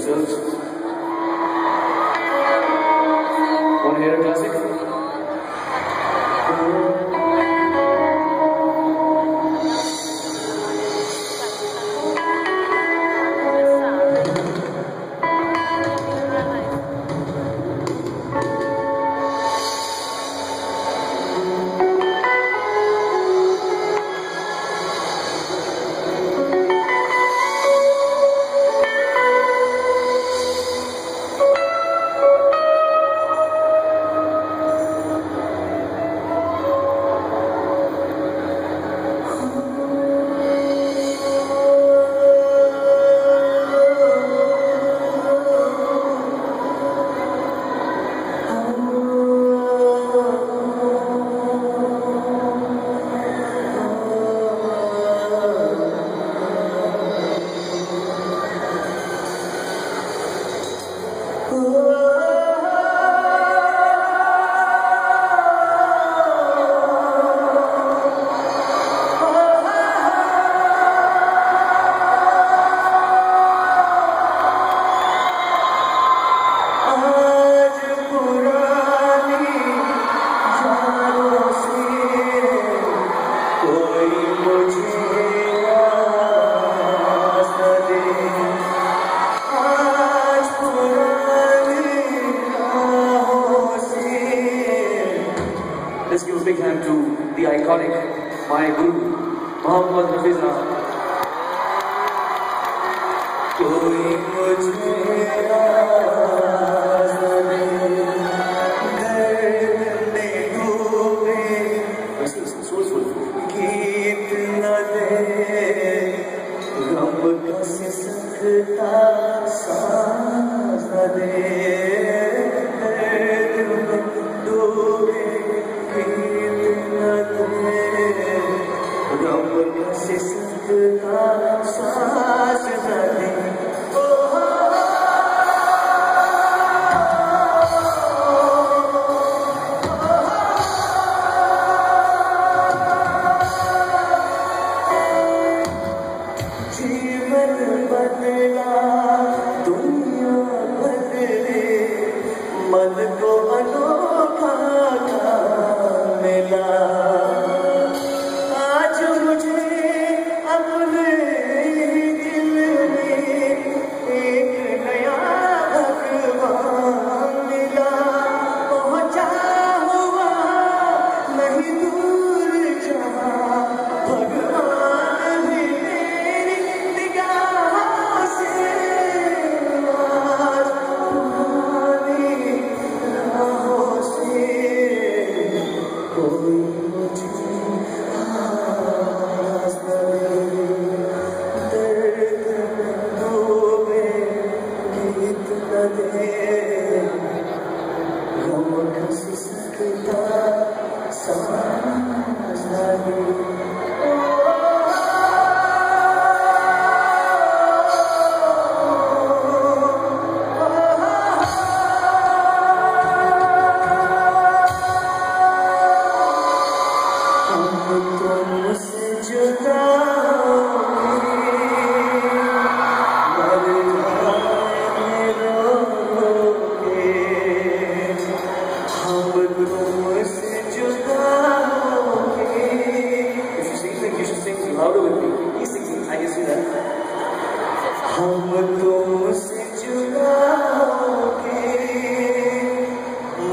yourselves. Want to hear a classic? Let's give a big hand to the iconic, my guru, Mohammad Hafiz Ahmad. कोई मुझे आज़ादी दर्द में डूबे गीत न दे गम का सिसकता सांस न दे दर्द में डूबे गीत न दे गम का सिसकता सांस न दे जीवन बदला दुनिया बदले मन को अनोखा मिला आज मुझे अपने दिल में एक नया भगवान मिला पहुंचा हुआ नहीं दूर जहाँ भगवान भी louder with me. He's singing. I can see that. हम तुमसे जुदा होके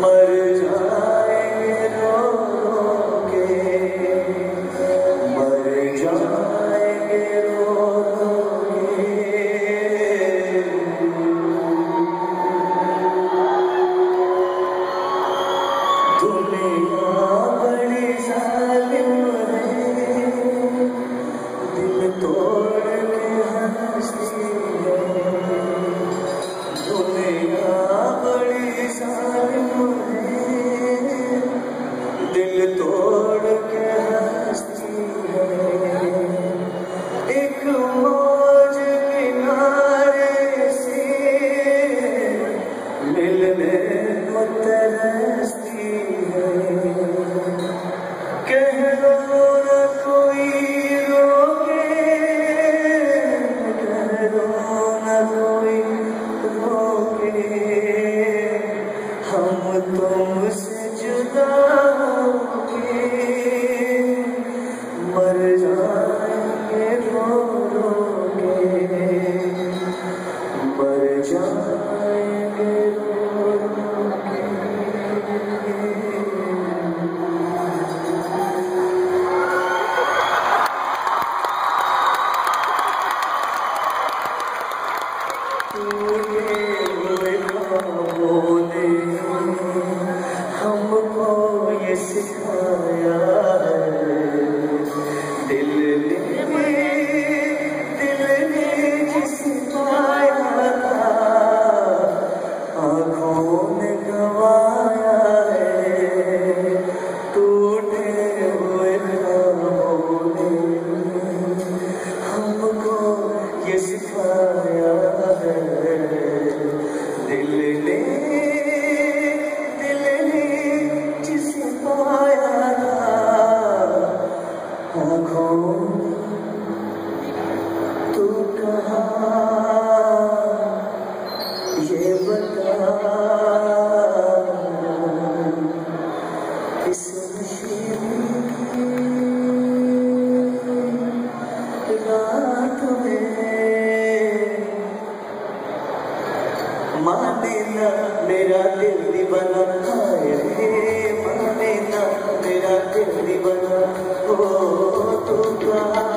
मर जाएंगे रो के मर जाएंगे रो के दुनिया बड़ी जालिम है दिल तोड़ के हंसी है तू कहाँ ये बता, इस रात में माने ना मेरा दिल दीवाना, माने ना मेरा दिल दीवाना, ओ तू कहाँ